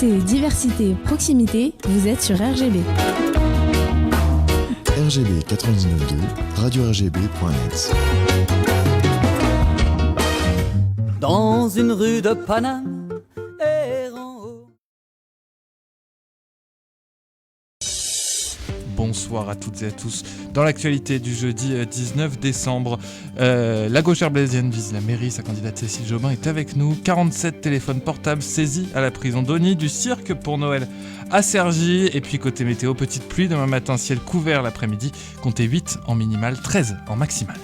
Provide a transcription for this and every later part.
Liberté, diversité, proximité, vous êtes sur RGB. RGB 99.2, radio-rgb.net. Dans une rue de Paname, errant haut. Bonsoir à toutes et à tous. Dans l'actualité du jeudi 19 décembre, la gauche herblaisienne vise la mairie. Sa candidate Cécile Jobin est avec nous. 47 téléphones portables saisis à la prison d'Osny. Du cirque pour Noël à Cergy. Et puis côté météo, petite pluie demain matin, ciel couvert l'après-midi. Comptez 8 en minimal, 13 en maximal.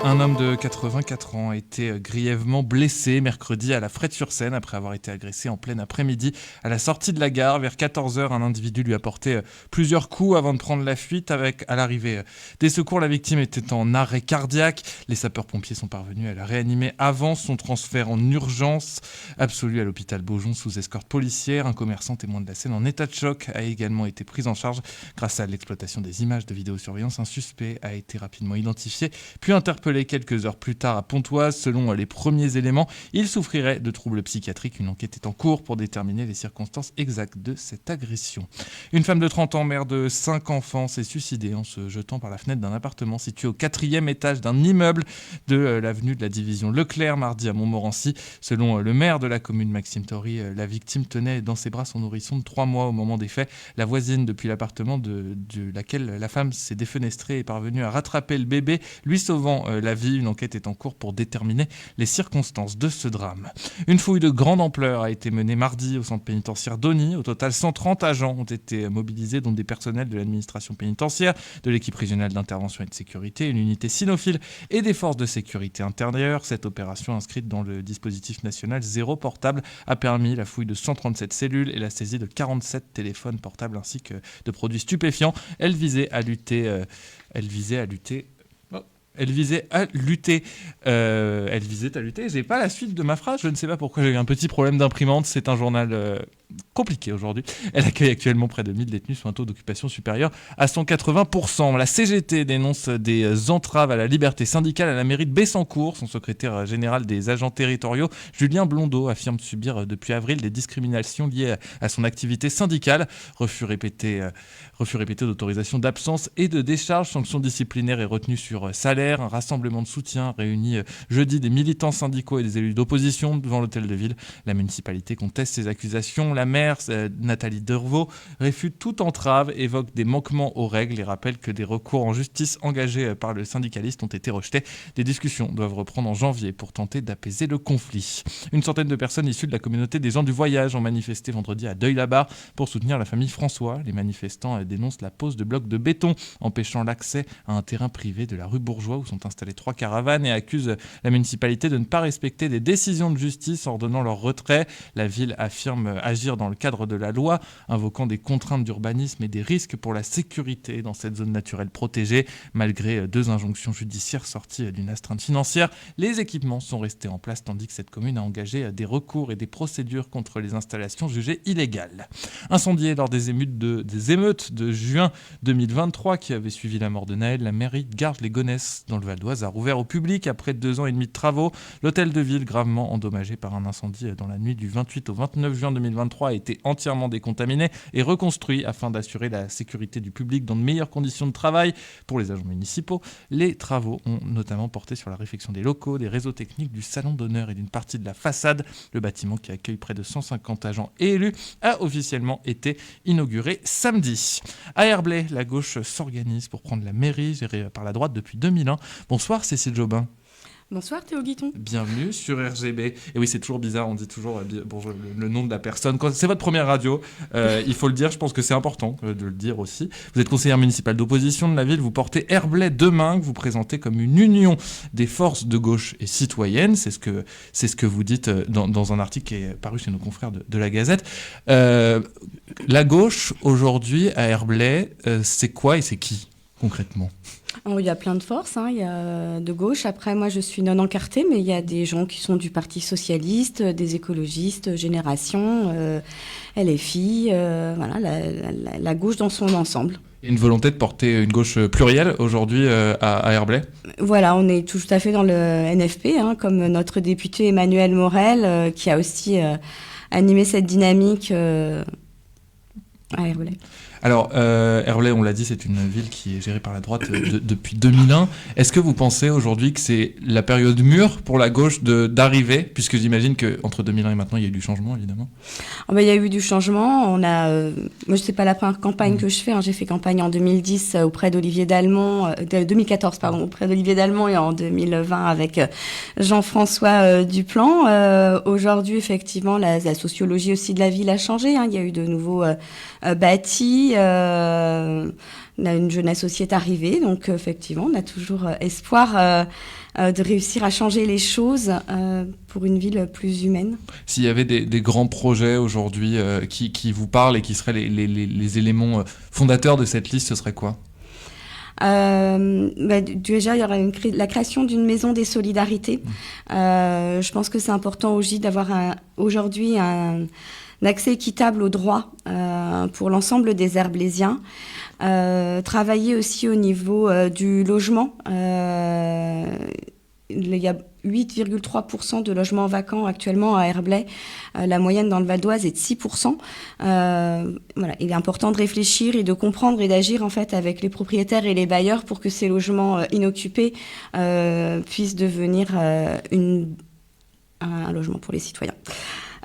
Un homme de 84 ans a été grièvement blessé mercredi à la Frette-sur-Seine après avoir été agressé en plein après-midi à la sortie de la gare. Vers 14h, un individu lui a porté plusieurs coups avant de prendre la fuite. À l'arrivée des secours, la victime était en arrêt cardiaque. Les sapeurs-pompiers sont parvenus à la réanimer avant son transfert en urgence absolue à l'hôpital Beaujon sous escorte policière. Un commerçant témoin de la scène en état de choc a également été pris en charge. Grâce à l'exploitation des images de vidéosurveillance, un suspect a été rapidement identifié puis interpellé quelques heures plus tard à Pontoise. Selon les premiers éléments, il souffrirait de troubles psychiatriques. Une enquête est en cours pour déterminer les circonstances exactes de cette agression. Une femme de 30 ans, mère de 5 enfants, s'est suicidée en se jetant par la fenêtre d'un appartement situé au 4e étage d'un immeuble de l'avenue de la division Leclerc, mardi à Montmorency. Selon le maire de la commune, Maxime Taury, la victime tenait dans ses bras son nourrisson de 3 mois au moment des faits. La voisine depuis l'appartement de laquelle la femme s'est défenestrée est parvenue à rattraper le bébé, lui sauvant la vie. Une enquête est en cours pour déterminer les circonstances de ce drame. Une fouille de grande ampleur a été menée mardi au centre pénitentiaire d'Osny. Au total, 130 agents ont été mobilisés, dont des personnels de l'administration pénitentiaire, de l'équipe régionale d'intervention et de sécurité, une unité cynophile et des forces de sécurité intérieure. Cette opération, inscrite dans le dispositif national Zéro Portable, a permis la fouille de 137 cellules et la saisie de 47 téléphones portables ainsi que de produits stupéfiants. Elle visait à lutter, j'ai pas la suite de ma phrase, je ne sais pas pourquoi, j'ai eu un petit problème d'imprimante. C'est un journal compliqué aujourd'hui. Elle accueille actuellement près de 1000 détenus sur un taux d'occupation supérieur à 180%. La CGT dénonce des entraves à la liberté syndicale à la mairie de Bessancourt. Son secrétaire général des agents territoriaux, Julien Blondeau, affirme subir depuis avril des discriminations liées à son activité syndicale. Refus répété d'autorisation d'absence et de décharge, sanctions disciplinaires et retenues sur salaire. Un rassemblement de soutien réunit jeudi des militants syndicaux et des élus d'opposition devant l'hôtel de ville. La municipalité conteste ces accusations. La maire, Nathalie Dervaux, réfute toute entrave, évoque des manquements aux règles et rappelle que des recours en justice engagés par le syndicaliste ont été rejetés. Des discussions doivent reprendre en janvier pour tenter d'apaiser le conflit. Une centaine de personnes issues de la communauté des gens du voyage ont manifesté vendredi à Deuil-la-Barre pour soutenir la famille François. Les manifestants dénoncent la pose de blocs de béton empêchant l'accès à un terrain privé de la rue Bourgeois où sont installées 3 caravanes et accusent la municipalité de ne pas respecter des décisions de justice ordonnant leur retrait. La ville affirme agir dans le cadre de la loi, invoquant des contraintes d'urbanisme et des risques pour la sécurité dans cette zone naturelle protégée. Malgré 2 injonctions judiciaires sorties d'une astreinte financière, les équipements sont restés en place tandis que cette commune a engagé des recours et des procédures contre les installations jugées illégales. Incendiée lors des émeutes de juin 2023 qui avaient suivi la mort de Naël, la mairie de Garges-les-Gonesse dans le Val-d'Oise a rouvert au public après 2 ans et demi de travaux. L'hôtel de ville, gravement endommagé par un incendie dans la nuit du 28 au 29 juin 2023, a été entièrement décontaminé et reconstruit afin d'assurer la sécurité du public dans de meilleures conditions de travail pour les agents municipaux. Les travaux ont notamment porté sur la réfection des locaux, des réseaux techniques, du salon d'honneur et d'une partie de la façade. Le bâtiment, qui accueille près de 150 agents et élus, a officiellement été inauguré samedi. À Herblay, la gauche s'organise pour prendre la mairie gérée par la droite depuis 2001. Bonsoir Cécile Jobin. Bonsoir Théo Guiton. Bienvenue sur RGB. Et oui, c'est toujours bizarre, on dit toujours le nom de la personne. Quand c'est votre première radio, il faut le dire, je pense que c'est important de le dire aussi. Vous êtes conseillère municipale d'opposition de la ville, vous portez Herblay demain, que vous présentez comme une union des forces de gauche et citoyennes. C'est ce que vous dites dans un article qui est paru chez nos confrères de la Gazette. La gauche, aujourd'hui, à Herblay, c'est quoi et c'est qui, concrètement ? Alors, il y a plein de forces, il y a de gauche. Après, moi, je suis non encartée, mais il y a des gens qui sont du Parti Socialiste, des écologistes, Génération, LFI, voilà, la gauche dans son ensemble. Une volonté de porter une gauche plurielle aujourd'hui à Herblay. Voilà, on est tout à fait dans le NFP, comme notre député Emmanuel Morel, qui a aussi animé cette dynamique à Herblay. Alors, Herblay, on l'a dit, c'est une ville qui est gérée par la droite depuis 2001. Est-ce que vous pensez aujourd'hui que c'est la période mûre pour la gauche d'arriver, puisque j'imagine qu'entre 2001 et maintenant, il y a eu du changement, évidemment. Il y a eu du changement. Moi, c'est pas la première campagne que je fais. J'ai fait campagne en 2010 auprès d'Olivier Dallemand, 2014, auprès d'Olivier Dallemand, et en 2020 avec Jean-François Duplan. Aujourd'hui, effectivement, la sociologie aussi de la ville a changé. Il y a eu de nouveaux bâtis. On a une jeunesse qui est arrivée, donc effectivement, on a toujours espoir de réussir à changer les choses pour une ville plus humaine. S'il y avait des grands projets aujourd'hui qui vous parlent et qui seraient les éléments fondateurs de cette liste, ce serait quoi ? Déjà, il y aurait la création d'une maison des solidarités. Je pense que c'est important aussi d'avoir aujourd'hui un accès équitable aux droits pour l'ensemble des Herblésiens. Travailler aussi au niveau du logement. Il y a 8,3% de logements vacants actuellement à Herblay. La moyenne dans le Val d'Oise est de 6%. Il est important de réfléchir et de comprendre et d'agir en fait avec les propriétaires et les bailleurs pour que ces logements inoccupés puissent devenir un logement pour les citoyens.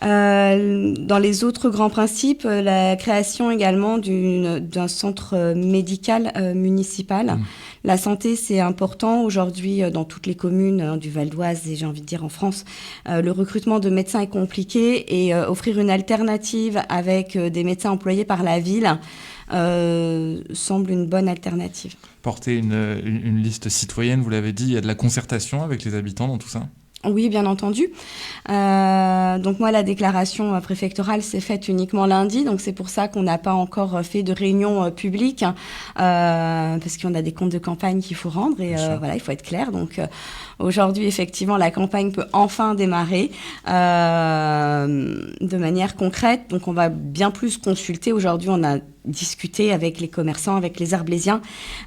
Dans les autres grands principes, la création également d'un centre médical municipal. La santé, c'est important. Aujourd'hui, dans toutes les communes du Val d'Oise et j'ai envie de dire en France, le recrutement de médecins est compliqué et offrir une alternative avec des médecins employés par la ville semble une bonne alternative. Porter une liste citoyenne, vous l'avez dit, il y a de la concertation avec les habitants dans tout ça ? Oui, bien entendu. Donc moi, la déclaration préfectorale s'est faite uniquement lundi, donc c'est pour ça qu'on n'a pas encore fait de réunion publique, parce qu'on a des comptes de campagne qu'il faut rendre et il faut être clair. Donc aujourd'hui, effectivement, la campagne peut enfin démarrer de manière concrète. Donc on va bien plus consulter. Aujourd'hui, on a discuté avec les commerçants, avec les Herblésiens,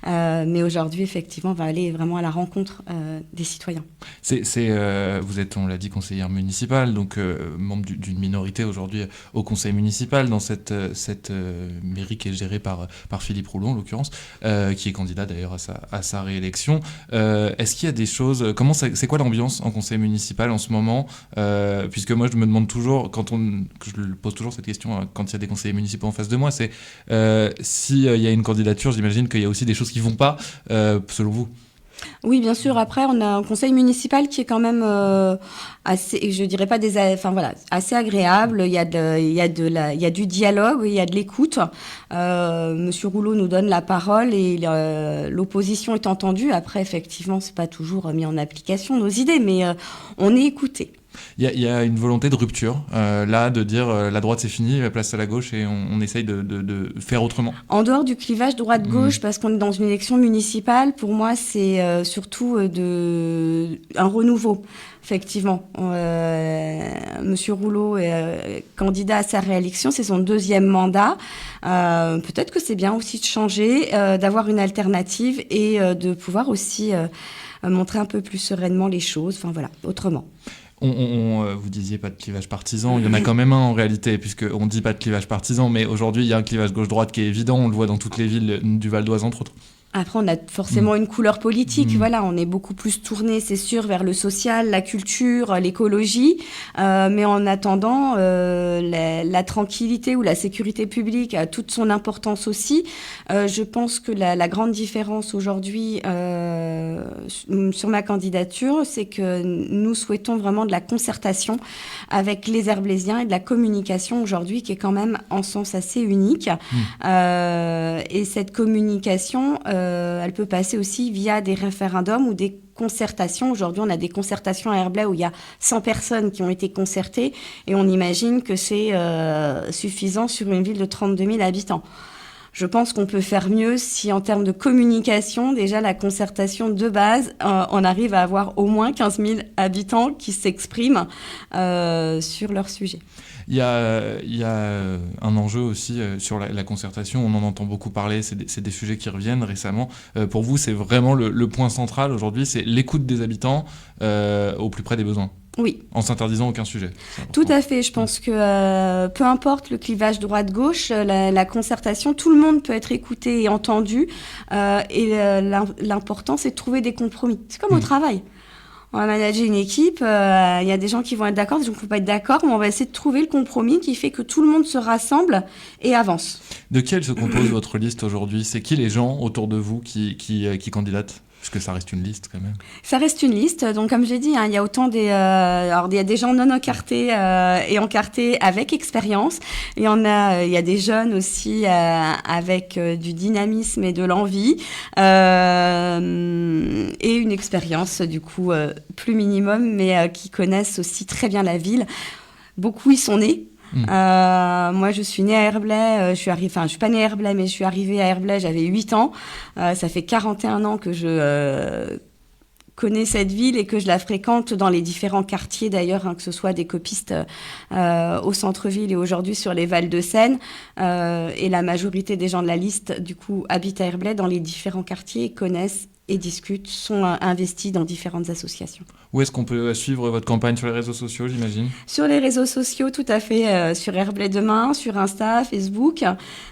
mais aujourd'hui, effectivement, on va aller vraiment à la rencontre des citoyens. Vous êtes, on l'a dit, conseillère municipale, donc membre d'une minorité aujourd'hui au conseil municipal dans cette mairie qui est gérée par Philippe Rouleau, en l'occurrence, qui est candidat d'ailleurs à sa réélection. Est-ce qu'il y a des choses... C'est quoi l'ambiance en conseil municipal en ce moment ? Puisque moi, je me demande toujours, je pose toujours cette question quand il y a des conseillers municipaux en face de moi, c'est s'il y a une candidature, j'imagine qu'il y a aussi des choses qui ne vont pas, selon vous. Oui, bien sûr. Après, on a un conseil municipal qui est quand même assez, je dirais pas assez agréable. Il y a du dialogue, il y a de l'écoute. Monsieur Rouleau nous donne la parole et l'opposition est entendue. Après, effectivement, c'est pas toujours mis en application nos idées, mais on est écouté. Il y a une volonté de rupture, là, de dire la droite c'est fini, place à la gauche et on essaye de faire autrement. En dehors du clivage droite-gauche, parce qu'on est dans une élection municipale, pour moi c'est surtout un renouveau. Effectivement, Monsieur Rouleau est candidat à sa réélection, c'est son 2e mandat. Peut-être que c'est bien aussi de changer, d'avoir une alternative et de pouvoir aussi montrer un peu plus sereinement les choses, autrement. Vous disiez pas de clivage partisan, il y en a quand même un en réalité, puisqu'on dit pas de clivage partisan, mais aujourd'hui il y a un clivage gauche-droite qui est évident, on le voit dans toutes les villes du Val d'Oise entre autres. Après, on a forcément une couleur politique. On est beaucoup plus tourné, c'est sûr, vers le social, la culture, l'écologie. Mais en attendant, la tranquillité ou la sécurité publique a toute son importance aussi. Je pense que la grande différence aujourd'hui sur ma candidature, c'est que nous souhaitons vraiment de la concertation avec les Herblésiens et de la communication aujourd'hui qui est quand même en sens assez unique. Et cette communication... elle peut passer aussi via des référendums ou des concertations. Aujourd'hui, on a des concertations à Herblay où il y a 100 personnes qui ont été concertées et on imagine que c'est suffisant sur une ville de 32 000 habitants. Je pense qu'on peut faire mieux si, en termes de communication, déjà la concertation de base, on arrive à avoir au moins 15 000 habitants qui s'expriment sur leur sujet. Il y a un enjeu aussi sur la concertation, on en entend beaucoup parler, c'est des sujets qui reviennent récemment. Pour vous, c'est vraiment le point central aujourd'hui, c'est l'écoute des habitants au plus près des besoins. Oui. En s'interdisant aucun sujet. Tout à fait. Je pense que peu importe le clivage droite-gauche, la concertation, tout le monde peut être écouté et entendu. L'important, c'est de trouver des compromis. C'est comme au travail. On va manager une équipe, il y a des gens qui vont être d'accord, des gens qui ne vont pas être d'accord, mais on va essayer de trouver le compromis qui fait que tout le monde se rassemble et avance. De qui elle se compose votre liste aujourd'hui ? C'est qui les gens autour de vous qui candidatent ? Parce que ça reste une liste quand même. Ça reste une liste. Donc, comme j'ai dit, il y a autant alors, il y a des gens non encartés et encartés avec expérience. Il y a des jeunes aussi avec du dynamisme et de l'envie et une expérience du coup plus minimum, mais qui connaissent aussi très bien la ville. Beaucoup y sont nés. Moi, je suis née à Herblay. Je suis pas née à Herblay, mais je suis arrivée à Herblay. J'avais 8 ans. Ça fait 41 ans que je connais cette ville et que je la fréquente dans les différents quartiers d'ailleurs, que ce soit des copistes au centre-ville et aujourd'hui sur les Vals de Seine. Et la majorité des gens de la liste, du coup, habitent à Herblay dans les différents quartiers, connaissent et discutent, sont investis dans différentes associations. Où est-ce qu'on peut suivre votre campagne sur les réseaux sociaux, j'imagine ? Sur les réseaux sociaux, tout à fait. Sur Herblay Demain, sur Insta, Facebook.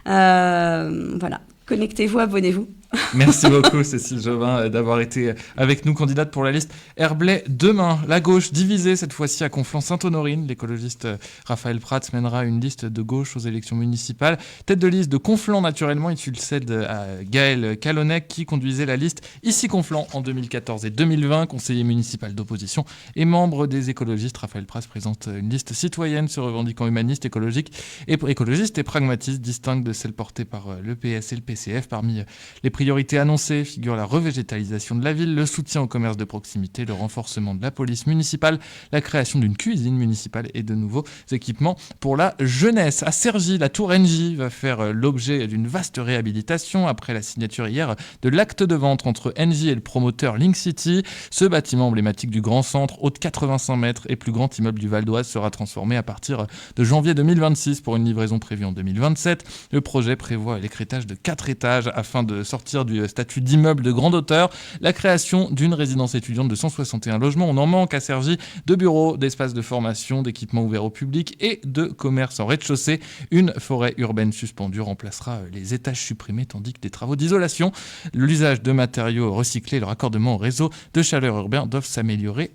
Voilà. Connectez-vous, abonnez-vous. Merci beaucoup Cécile Jobin d'avoir été avec nous, candidate pour la liste Herblay Demain. La gauche divisée cette fois-ci à Conflans-Sainte-Honorine. L'écologiste Raphaël Prats mènera une liste de gauche aux élections municipales. Tête de liste de Conflans naturellement, il succède à Gaël Calonnec qui conduisait la liste Ici Conflans en 2014 et 2020, conseiller municipal d'opposition et membre des écologistes. Raphaël Prats présente une liste citoyenne se revendiquant humaniste, écologiste et pragmatiste, distincte de celle portée par le PS et le PCF. Parmi les priorités annoncées figurent la revégétalisation de la ville, le soutien au commerce de proximité, le renforcement de la police municipale, la création d'une cuisine municipale et de nouveaux équipements pour la jeunesse. À Cergy, la tour Engie va faire l'objet d'une vaste réhabilitation après la signature hier de l'acte de vente entre Engie et le promoteur Link City. Ce bâtiment emblématique du grand centre, haut de 85 mètres et plus grand immeuble du Val d'Oise, sera transformé à partir de janvier 2026 pour une livraison prévue en 2027. Le projet prévoit l'écrêtage de 4 étages afin de sortir du statut d'immeuble de grande hauteur, la création d'une résidence étudiante de 161 logements. On en manque à Cergy, de bureaux, d'espaces de formation, d'équipements ouverts au public et de commerce en rez-de-chaussée. Une forêt urbaine suspendue remplacera les étages supprimés tandis que des travaux d'isolation, l'usage de matériaux recyclés et le raccordement au réseau de chaleur urbain doivent améliorer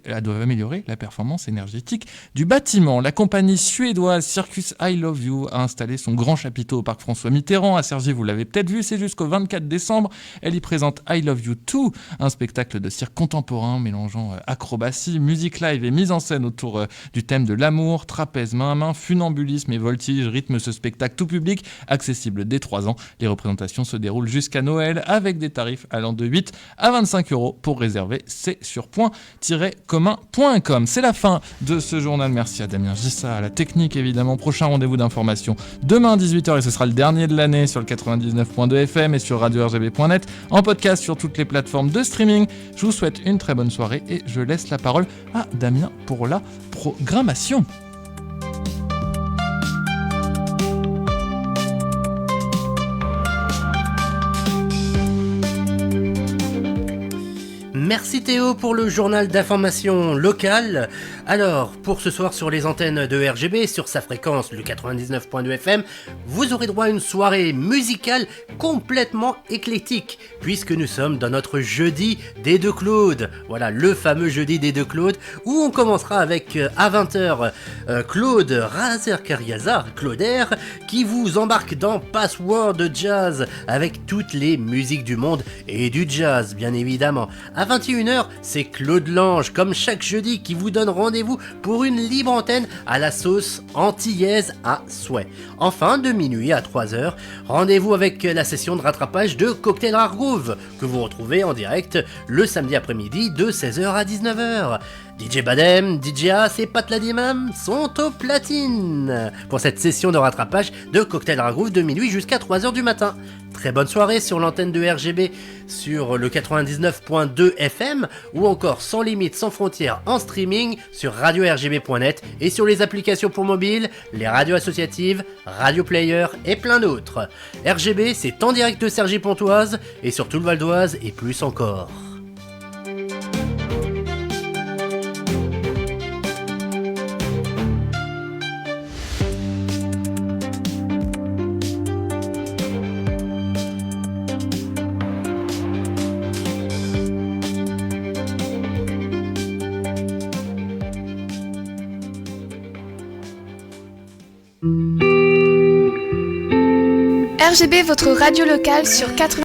la performance énergétique du bâtiment. La compagnie suédoise Circus I Love You a installé son grand chapiteau au parc François Mitterrand à Cergy. Vous l'avez peut-être vu, c'est jusqu'au 24 décembre. Elle y présente I Love You 2, un spectacle de cirque contemporain mélangeant acrobatie, musique live et mise en scène autour du thème de l'amour, trapèze main à main, funambulisme et voltige rythme ce spectacle tout public, accessible dès 3 ans. Les représentations se déroulent jusqu'à Noël avec des tarifs allant de 8 à 25 €. Pour réserver, c'est sur point-commun.com. C'est la fin de ce journal. Merci à Damien Gissa, à la technique évidemment. Prochain rendez-vous d'information demain à 18h et ce sera le dernier de l'année sur le 99.2 FM et sur radio-rgb.net, en podcast sur toutes les plateformes de streaming. Je vous souhaite une très bonne soirée et je laisse la parole à Damien pour la programmation. Merci Théo pour le journal d'information locale. Alors, pour ce soir sur les antennes de RGB, sur sa fréquence, le 99.2 FM, vous aurez droit à une soirée musicale complètement éclectique, puisque nous sommes dans notre jeudi des deux Claude. Voilà, le fameux jeudi des deux Claude, où on commencera avec, à 20h, Claude Razer-Cariazar, Claudaire, qui vous embarque dans Password Jazz, avec toutes les musiques du monde et du jazz, bien évidemment. À 21h, c'est Claude Lange, comme chaque jeudi, qui vous donne rendez-vous pour une libre antenne à la sauce antillaise à souhait. Enfin, de minuit à 3h, rendez-vous avec la session de rattrapage de Cocktail Rare Groove, que vous retrouvez en direct le samedi après-midi de 16h à 19h. DJ Badem, DJ As et Pat Ladimam sont au platine pour cette session de rattrapage de Cocktail Ragroove de minuit jusqu'à 3h du matin. Très bonne soirée sur l'antenne de RGB sur le 99.2 FM ou encore sans limite, sans frontières en streaming sur radio-rgb.net et sur les applications pour mobile, les radios associatives, Radio Player et plein d'autres. RGB, c'est en direct de Cergy-Pontoise et sur tout le Val d'Oise et plus encore. RGB, votre radio locale sur 80.